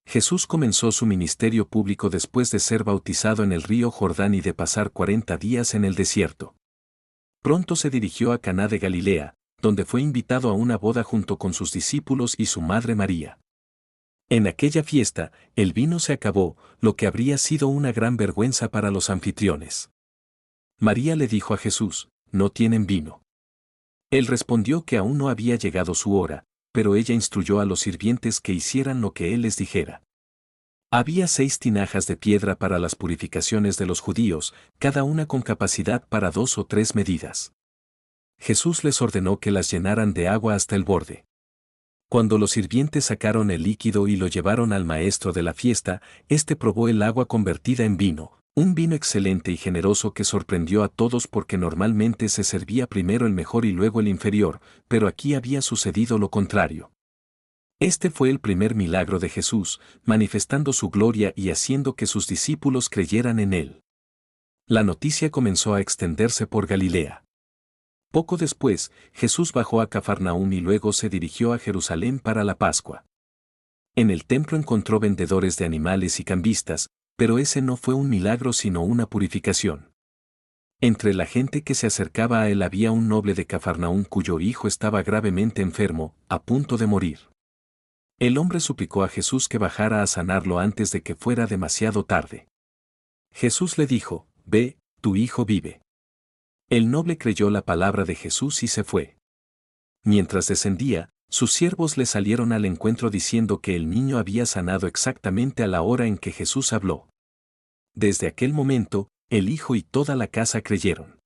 Jesús comenzó su ministerio público después de ser bautizado en el río Jordán y de pasar 40 días en el desierto. Pronto se dirigió a Caná de Galilea, donde fue invitado a una boda junto con sus discípulos y su madre María. En aquella fiesta, el vino se acabó, lo que habría sido una gran vergüenza para los anfitriones. María le dijo a Jesús, «No tienen vino». Él respondió que aún no había llegado su hora, pero ella instruyó a los sirvientes que hicieran lo que él les dijera. Había 6 tinajas de piedra para las purificaciones de los judíos, cada una con capacidad para 2 o 3 medidas. Jesús les ordenó que las llenaran de agua hasta el borde. Cuando los sirvientes sacaron el líquido y lo llevaron al maestro de la fiesta, éste probó el agua convertida en vino, un vino excelente y generoso que sorprendió a todos porque normalmente se servía primero el mejor y luego el inferior, pero aquí había sucedido lo contrario. Este fue el primer milagro de Jesús, manifestando su gloria y haciendo que sus discípulos creyeran en él. La noticia comenzó a extenderse por Galilea. Poco después, Jesús bajó a Cafarnaúm y luego se dirigió a Jerusalén para la Pascua. En el templo encontró vendedores de animales y cambistas, pero ese no fue un milagro sino una purificación. Entre la gente que se acercaba a él había un noble de Cafarnaúm cuyo hijo estaba gravemente enfermo, a punto de morir. El hombre suplicó a Jesús que bajara a sanarlo antes de que fuera demasiado tarde. Jesús le dijo, «Ve, tu hijo vive». El noble creyó la palabra de Jesús y se fue. Mientras descendía, sus siervos le salieron al encuentro diciendo que el niño había sanado exactamente a la hora en que Jesús habló. Desde aquel momento, el hijo y toda la casa creyeron.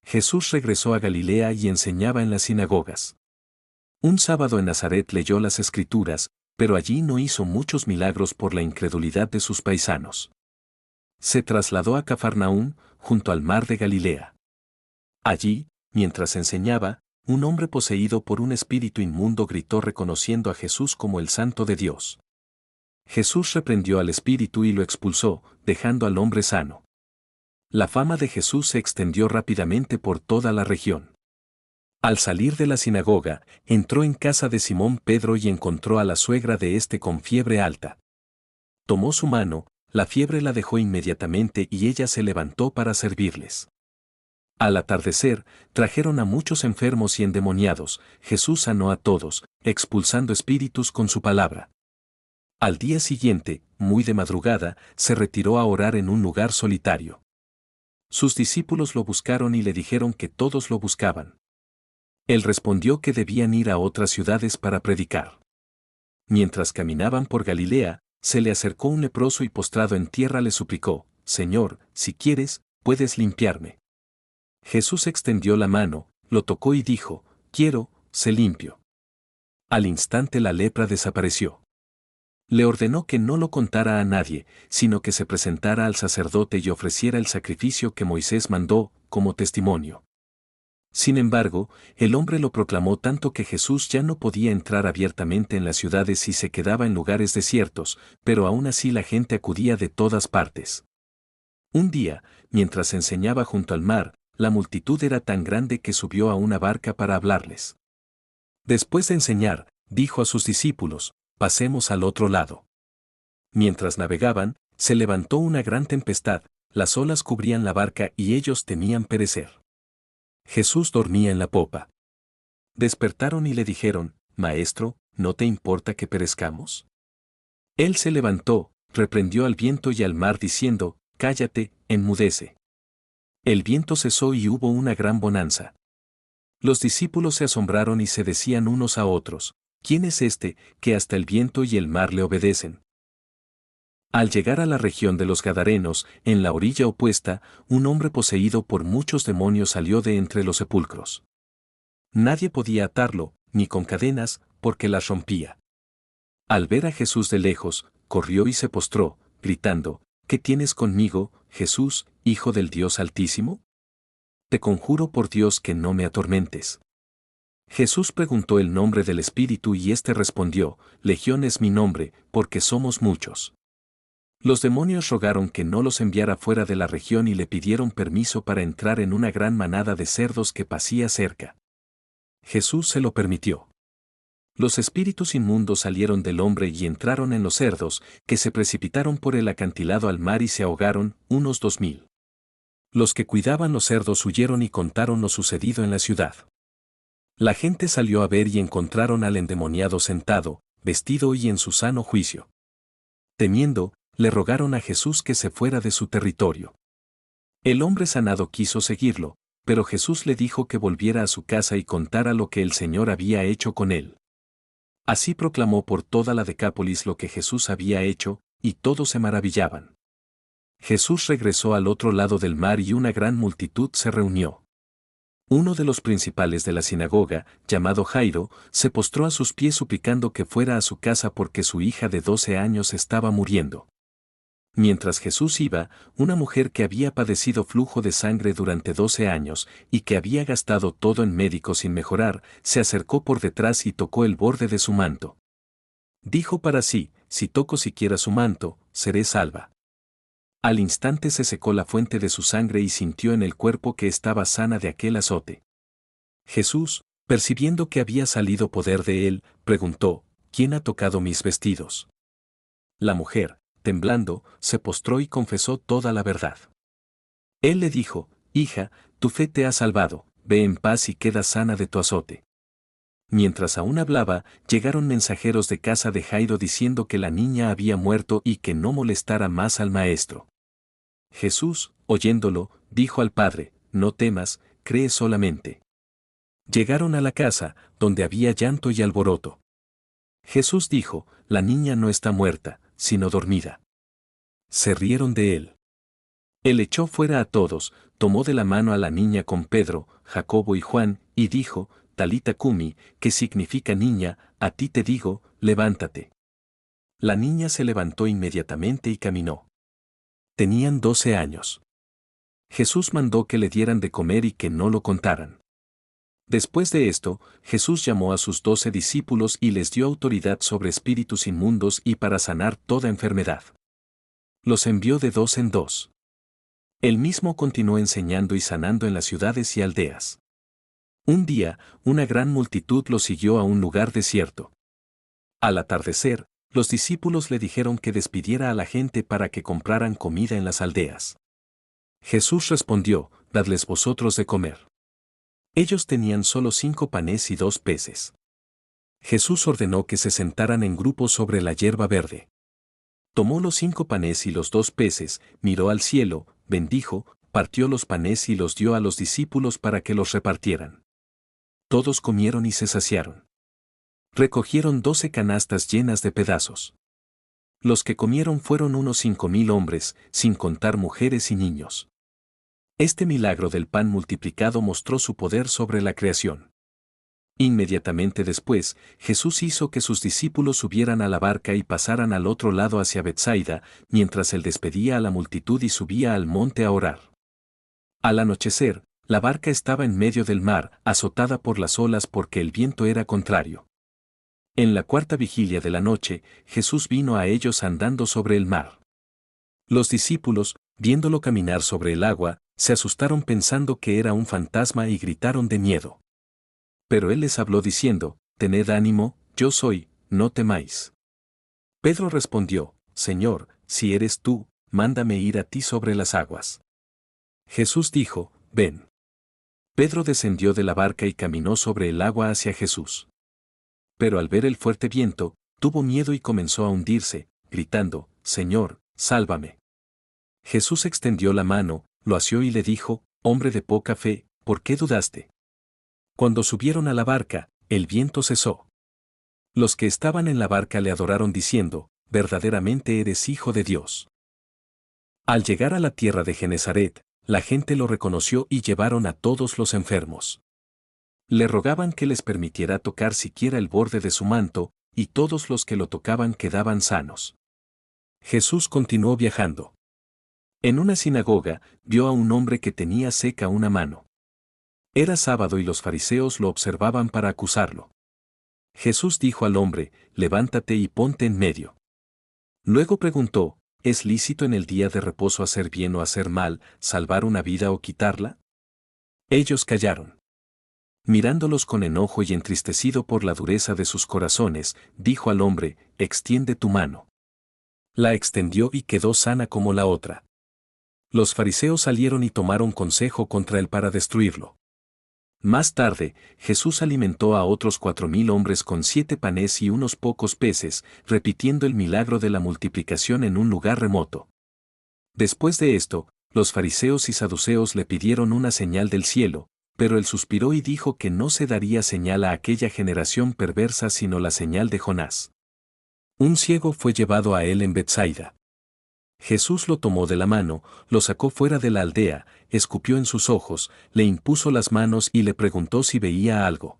Jesús regresó a Galilea y enseñaba en las sinagogas. Un sábado en Nazaret leyó las Escrituras, pero allí no hizo muchos milagros por la incredulidad de sus paisanos. Se trasladó a Cafarnaúm, junto al mar de Galilea. Allí, mientras enseñaba, un hombre poseído por un espíritu inmundo gritó reconociendo a Jesús como el Santo de Dios. Jesús reprendió al espíritu y lo expulsó, dejando al hombre sano. La fama de Jesús se extendió rápidamente por toda la región. Al salir de la sinagoga, entró en casa de Simón Pedro y encontró a la suegra de éste con fiebre alta. Tomó su mano, la fiebre la dejó inmediatamente y ella se levantó para servirles. Al atardecer, trajeron a muchos enfermos y endemoniados, Jesús sanó a todos, expulsando espíritus con su palabra. Al día siguiente, muy de madrugada, se retiró a orar en un lugar solitario. Sus discípulos lo buscaron y le dijeron que todos lo buscaban. Él respondió que debían ir a otras ciudades para predicar. Mientras caminaban por Galilea, se le acercó un leproso y postrado en tierra le suplicó, «Señor, si quieres, puedes limpiarme». Jesús extendió la mano, lo tocó y dijo, «Quiero, sé limpio». Al instante la lepra desapareció. Le ordenó que no lo contara a nadie, sino que se presentara al sacerdote y ofreciera el sacrificio que Moisés mandó, como testimonio. Sin embargo, el hombre lo proclamó tanto que Jesús ya no podía entrar abiertamente en las ciudades y se quedaba en lugares desiertos, pero aún así la gente acudía de todas partes. Un día, mientras enseñaba junto al mar, la multitud era tan grande que subió a una barca para hablarles. Después de enseñar, dijo a sus discípulos, «Pasemos al otro lado». Mientras navegaban, se levantó una gran tempestad, las olas cubrían la barca y ellos temían perecer. Jesús dormía en la popa. Despertaron y le dijeron, «Maestro, ¿no te importa que perezcamos?». Él se levantó, reprendió al viento y al mar diciendo, «Cállate, enmudece». El viento cesó y hubo una gran bonanza. Los discípulos se asombraron y se decían unos a otros, «¿Quién es este, que hasta el viento y el mar le obedecen?». Al llegar a la región de los Gadarenos, en la orilla opuesta, un hombre poseído por muchos demonios salió de entre los sepulcros. Nadie podía atarlo, ni con cadenas, porque las rompía. Al ver a Jesús de lejos, corrió y se postró, gritando, «¿Qué tienes conmigo, Jesús, Hijo del Dios Altísimo? Te conjuro por Dios que no me atormentes». Jesús preguntó el nombre del espíritu y éste respondió, «Legión es mi nombre, porque somos muchos». Los demonios rogaron que no los enviara fuera de la región y le pidieron permiso para entrar en una gran manada de cerdos que pasía cerca. Jesús se lo permitió. Los espíritus inmundos salieron del hombre y entraron en los cerdos, que se precipitaron por el acantilado al mar y se ahogaron, unos 2000. Los que cuidaban los cerdos huyeron y contaron lo sucedido en la ciudad. La gente salió a ver y encontraron al endemoniado sentado, vestido y en su sano juicio. Temiendo, le rogaron a Jesús que se fuera de su territorio. El hombre sanado quiso seguirlo, pero Jesús le dijo que volviera a su casa y contara lo que el Señor había hecho con él. Así proclamó por toda la Decápolis lo que Jesús había hecho, y todos se maravillaban. Jesús regresó al otro lado del mar y una gran multitud se reunió. Uno de los principales de la sinagoga, llamado Jairo, se postró a sus pies suplicando que fuera a su casa porque su hija de 12 años estaba muriendo. Mientras Jesús iba, una mujer que había padecido flujo de sangre durante 12 años y que había gastado todo en médicos sin mejorar, se acercó por detrás y tocó el borde de su manto. Dijo para sí, si toco siquiera su manto, seré salva. Al instante se secó la fuente de su sangre y sintió en el cuerpo que estaba sana de aquel azote. Jesús, percibiendo que había salido poder de él, preguntó, ¿quién ha tocado mis vestidos? La mujer, temblando, se postró y confesó toda la verdad. Él le dijo, hija, tu fe te ha salvado, ve en paz y queda sana de tu azote. Mientras aún hablaba, llegaron mensajeros de casa de Jairo diciendo que la niña había muerto y que no molestara más al maestro. Jesús, oyéndolo, dijo al padre, no temas, cree solamente. Llegaron a la casa, donde había llanto y alboroto. Jesús dijo, la niña no está muerta, sino dormida. Se rieron de él. Él echó fuera a todos, tomó de la mano a la niña con Pedro, Jacobo y Juan, y dijo, Talita cumi, que significa niña, a ti te digo, levántate. La niña se levantó inmediatamente y caminó. Tenían 12 años. Jesús mandó que le dieran de comer y que no lo contaran. Después de esto, Jesús llamó a sus 12 discípulos y les dio autoridad sobre espíritus inmundos y para sanar toda enfermedad. Los envió de 2 en 2. Él mismo continuó enseñando y sanando en las ciudades y aldeas. Un día, una gran multitud lo siguió a un lugar desierto. Al atardecer, los discípulos le dijeron que despidiera a la gente para que compraran comida en las aldeas. Jesús respondió, dadles vosotros de comer. Ellos tenían solo 5 panes y 2 peces. Jesús ordenó que se sentaran en grupos sobre la hierba verde. Tomó los 5 panes y los 2 peces, miró al cielo, bendijo, partió los panes y los dio a los discípulos para que los repartieran. Todos comieron y se saciaron. Recogieron 12 canastas llenas de pedazos. Los que comieron fueron unos 5000 hombres, sin contar mujeres y niños. Este milagro del pan multiplicado mostró su poder sobre la creación. Inmediatamente después, Jesús hizo que sus discípulos subieran a la barca y pasaran al otro lado hacia Betsaida, mientras él despedía a la multitud y subía al monte a orar. Al anochecer, la barca estaba en medio del mar, azotada por las olas porque el viento era contrario. En la cuarta vigilia de la noche, Jesús vino a ellos andando sobre el mar. Los discípulos, viéndolo caminar sobre el agua, se asustaron pensando que era un fantasma y gritaron de miedo. Pero él les habló diciendo, tened ánimo, yo soy, no temáis. Pedro respondió, Señor, si eres tú, mándame ir a ti sobre las aguas. Jesús dijo, ven. Pedro descendió de la barca y caminó sobre el agua hacia Jesús. Pero al ver el fuerte viento, tuvo miedo y comenzó a hundirse, gritando, Señor, sálvame. Jesús extendió la mano, lo asió y le dijo, hombre de poca fe, ¿por qué dudaste? Cuando subieron a la barca, el viento cesó. Los que estaban en la barca le adoraron diciendo, verdaderamente eres hijo de Dios. Al llegar a la tierra de Genesaret, la gente lo reconoció y llevaron a todos los enfermos. Le rogaban que les permitiera tocar siquiera el borde de su manto, y todos los que lo tocaban quedaban sanos. Jesús continuó viajando. En una sinagoga, vio a un hombre que tenía seca una mano. Era sábado y los fariseos lo observaban para acusarlo. Jesús dijo al hombre, levántate y ponte en medio. Luego preguntó, ¿es lícito en el día de reposo hacer bien o hacer mal, salvar una vida o quitarla? Ellos callaron. Mirándolos con enojo y entristecido por la dureza de sus corazones, dijo al hombre, extiende tu mano. La extendió y quedó sana como la otra. Los fariseos salieron y tomaron consejo contra él para destruirlo. Más tarde, Jesús alimentó a otros 4,000 hombres con 7 panes y unos pocos peces, repitiendo el milagro de la multiplicación en un lugar remoto. Después de esto, los fariseos y saduceos le pidieron una señal del cielo, pero él suspiró y dijo que no se daría señal a aquella generación perversa sino la señal de Jonás. Un ciego fue llevado a él en Betsaida. Jesús lo tomó de la mano, lo sacó fuera de la aldea, escupió en sus ojos, le impuso las manos y le preguntó si veía algo.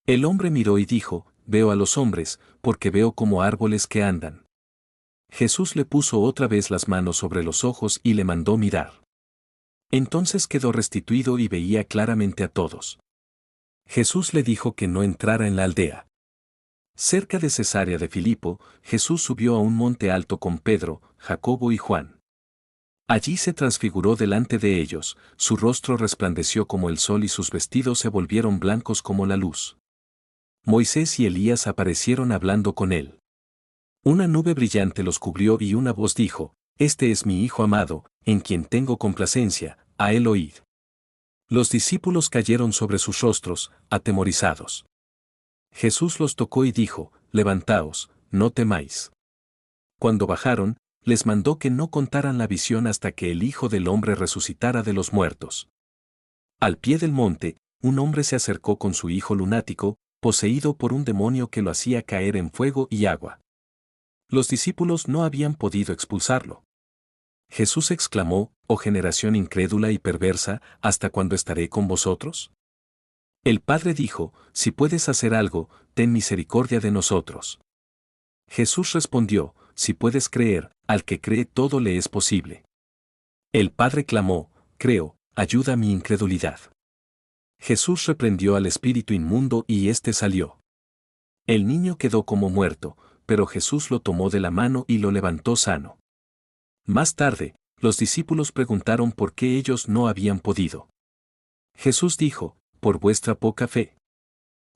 El hombre miró y dijo, veo a los hombres, porque veo como árboles que andan. Jesús le puso otra vez las manos sobre los ojos y le mandó mirar. Entonces quedó restituido y veía claramente a todos. Jesús le dijo que no entrara en la aldea. Cerca de Cesarea de Filipo, Jesús subió a un monte alto con Pedro, Jacobo y Juan. Allí se transfiguró delante de ellos, su rostro resplandeció como el sol y sus vestidos se volvieron blancos como la luz. Moisés y Elías aparecieron hablando con él. Una nube brillante los cubrió y una voz dijo, este es mi Hijo amado, en quien tengo complacencia, a él oíd. Los discípulos cayeron sobre sus rostros, atemorizados. Jesús los tocó y dijo, levantaos, no temáis. Cuando bajaron, les mandó que no contaran la visión hasta que el Hijo del Hombre resucitara de los muertos. Al pie del monte, un hombre se acercó con su hijo lunático, poseído por un demonio que lo hacía caer en fuego y agua. Los discípulos no habían podido expulsarlo. Jesús exclamó, oh generación incrédula y perversa, ¿hasta cuándo estaré con vosotros? El Padre dijo, si puedes hacer algo, ten misericordia de nosotros. Jesús respondió, si puedes creer, al que cree todo le es posible. El Padre clamó, creo, ayuda mi incredulidad. Jesús reprendió al espíritu inmundo y éste salió. El niño quedó como muerto, pero Jesús lo tomó de la mano y lo levantó sano. Más tarde, los discípulos preguntaron por qué ellos no habían podido. Jesús dijo, por vuestra poca fe.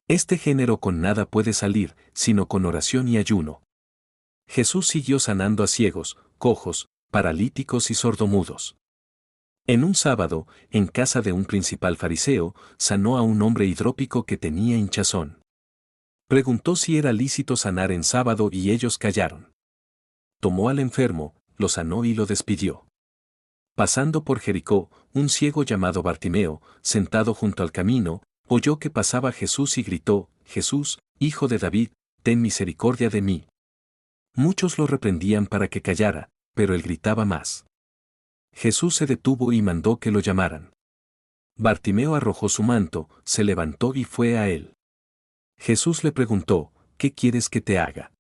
Este género con nada puede salir, sino con oración y ayuno. Jesús siguió sanando a ciegos, cojos, paralíticos y sordomudos. En un sábado, en casa de un principal fariseo, sanó a un hombre hidrópico que tenía hinchazón. Preguntó si era lícito sanar en sábado y ellos callaron. Tomó al enfermo, lo sanó y lo despidió. Pasando por Jericó, un ciego llamado Bartimeo, sentado junto al camino, oyó que pasaba Jesús y gritó, Jesús, Hijo de David, ten misericordia de mí. Muchos lo reprendían para que callara, pero él gritaba más. Jesús se detuvo y mandó que lo llamaran. Bartimeo arrojó su manto, se levantó y fue a él. Jesús le preguntó, ¿qué quieres que te haga?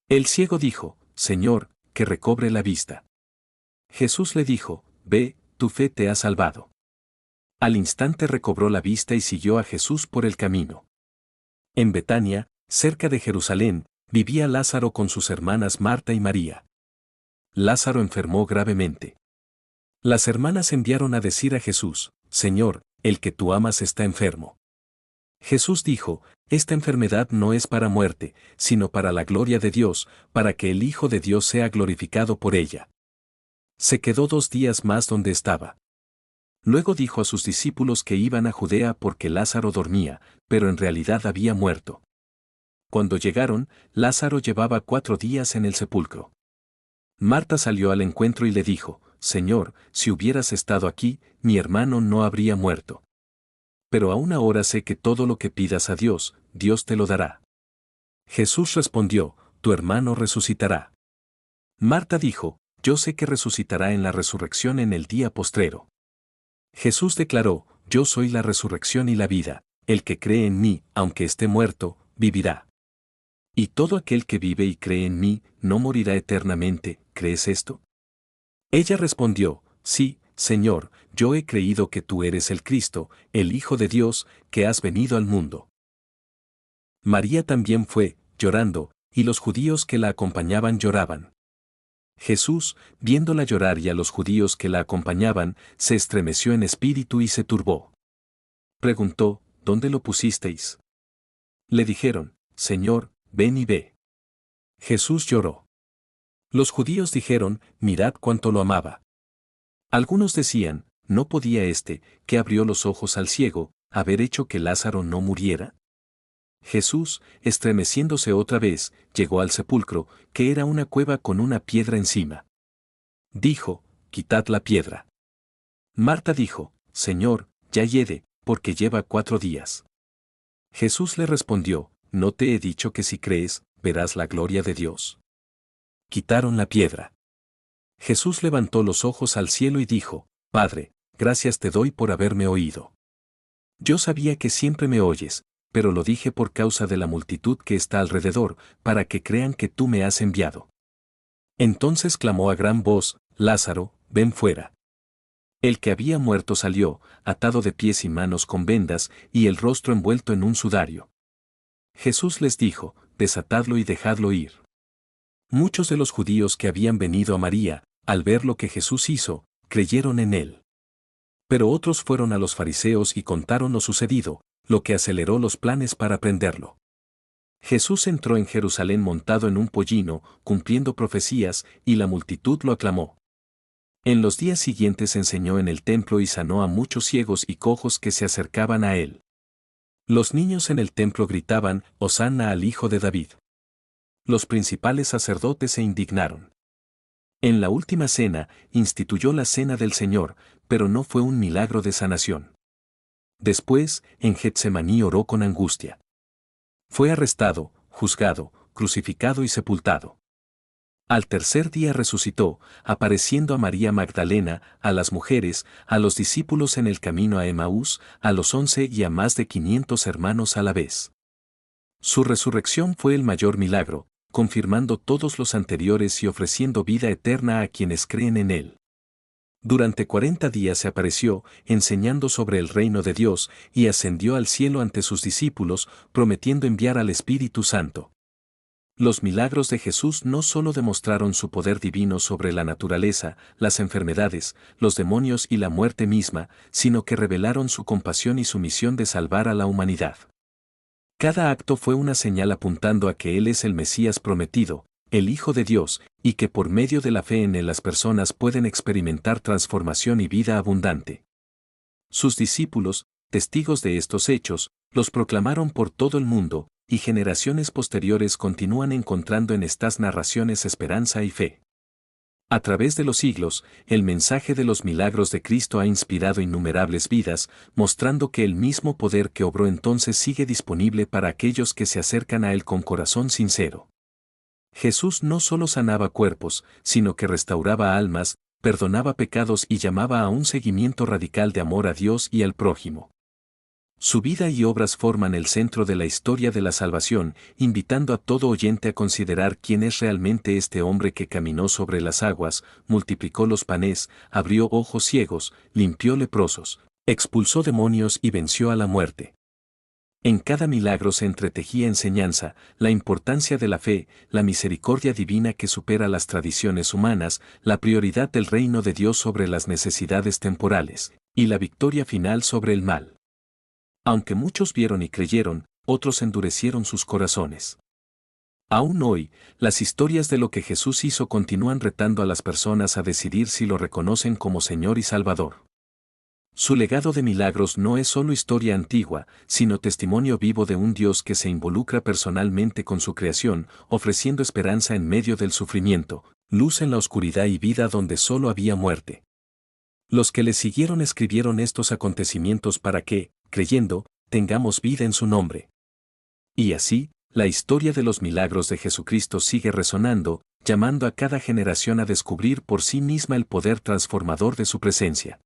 El ciego dijo, Señor, que recobre la vista. Jesús le dijo, ve, tu fe te ha salvado. Al instante recobró la vista y siguió a Jesús por el camino. En Betania, cerca de Jerusalén, vivía Lázaro con sus hermanas Marta y María. Lázaro enfermó gravemente. Las hermanas enviaron a decir a Jesús, Señor, el que tú amas está enfermo. Jesús dijo, esta enfermedad no es para muerte, sino para la gloria de Dios, para que el Hijo de Dios sea glorificado por ella. Se quedó 2 días más donde estaba. Luego dijo a sus discípulos que iban a Judea porque Lázaro dormía, pero en realidad había muerto. Cuando llegaron, Lázaro llevaba 4 días en el sepulcro. Marta salió al encuentro y le dijo, Señor, si hubieras estado aquí, mi hermano no habría muerto. Pero aún ahora sé que todo lo que pidas a Dios, Dios te lo dará. Jesús respondió, tu hermano resucitará. Marta dijo, yo sé que resucitará en la resurrección en el día postrero. Jesús declaró, yo soy la resurrección y la vida, el que cree en mí, aunque esté muerto, vivirá. Y todo aquel que vive y cree en mí, no morirá eternamente, ¿crees esto? Ella respondió, sí, Señor, yo he creído que tú eres el Cristo, el Hijo de Dios, que has venido al mundo. María también fue, llorando, y los judíos que la acompañaban lloraban. Jesús, viéndola llorar y a los judíos que la acompañaban, se estremeció en espíritu y se turbó. Preguntó, ¿dónde lo pusisteis? Le dijeron, Señor, ven y ve. Jesús lloró. Los judíos dijeron, mirad cuánto lo amaba. Algunos decían, ¿no podía que abrió los ojos al ciego, haber hecho que Lázaro no muriera? Jesús, estremeciéndose otra vez, llegó al sepulcro, que era una cueva con una piedra encima. Dijo, quitad la piedra. Marta dijo, Señor, ya hiede, porque lleva 4 días. Jesús le respondió, ¿no te he dicho que si crees, verás la gloria de Dios? Quitaron la piedra. Jesús levantó los ojos al cielo y dijo, Padre, gracias te doy por haberme oído. Yo sabía que siempre me oyes, pero lo dije por causa de la multitud que está alrededor, para que crean que tú me has enviado. Entonces clamó a gran voz, Lázaro, ven fuera. El que había muerto salió, atado de pies y manos con vendas, y el rostro envuelto en un sudario. Jesús les dijo, desatadlo y dejadlo ir. Muchos de los judíos que habían venido a María, al ver lo que Jesús hizo, creyeron en él. Pero otros fueron a los fariseos y contaron lo sucedido, lo que aceleró los planes para prenderlo. Jesús entró en Jerusalén montado en un pollino, cumpliendo profecías, y la multitud lo aclamó. En los días siguientes enseñó en el templo y sanó a muchos ciegos y cojos que se acercaban a él. Los niños en el templo gritaban, Hosanna al Hijo de David. Los principales sacerdotes se indignaron. En la última cena, instituyó la cena del Señor, pero no fue un milagro de sanación. Después, en Getsemaní oró con angustia. Fue arrestado, juzgado, crucificado y sepultado. Al tercer día resucitó, apareciendo a María Magdalena, a las mujeres, a los discípulos en el camino a Emaús, a los 11 y a más de 500 hermanos a la vez. Su resurrección fue el mayor milagro, confirmando todos los anteriores y ofreciendo vida eterna a quienes creen en él. Durante 40 días se apareció, enseñando sobre el reino de Dios, y ascendió al cielo ante sus discípulos, prometiendo enviar al Espíritu Santo. Los milagros de Jesús no solo demostraron su poder divino sobre la naturaleza, las enfermedades, los demonios y la muerte misma, sino que revelaron su compasión y su misión de salvar a la humanidad. Cada acto fue una señal apuntando a que Él es el Mesías prometido, el Hijo de Dios, y que por medio de la fe en Él las personas pueden experimentar transformación y vida abundante. Sus discípulos, testigos de estos hechos, los proclamaron por todo el mundo, y generaciones posteriores continúan encontrando en estas narraciones esperanza y fe. A través de los siglos, el mensaje de los milagros de Cristo ha inspirado innumerables vidas, mostrando que el mismo poder que obró entonces sigue disponible para aquellos que se acercan a Él con corazón sincero. Jesús no solo sanaba cuerpos, sino que restauraba almas, perdonaba pecados y llamaba a un seguimiento radical de amor a Dios y al prójimo. Su vida y obras forman el centro de la historia de la salvación, invitando a todo oyente a considerar quién es realmente este hombre que caminó sobre las aguas, multiplicó los panes, abrió ojos ciegos, limpió leprosos, expulsó demonios y venció a la muerte. En cada milagro se entretejía enseñanza, la importancia de la fe, la misericordia divina que supera las tradiciones humanas, la prioridad del reino de Dios sobre las necesidades temporales, y la victoria final sobre el mal. Aunque muchos vieron y creyeron, otros endurecieron sus corazones. Aún hoy, las historias de lo que Jesús hizo continúan retando a las personas a decidir si lo reconocen como Señor y Salvador. Su legado de milagros no es solo historia antigua, sino testimonio vivo de un Dios que se involucra personalmente con su creación, ofreciendo esperanza en medio del sufrimiento, luz en la oscuridad y vida donde solo había muerte. Los que le siguieron escribieron estos acontecimientos para que, creyendo, tengamos vida en su nombre. Y así, la historia de los milagros de Jesucristo sigue resonando, llamando a cada generación a descubrir por sí misma el poder transformador de su presencia.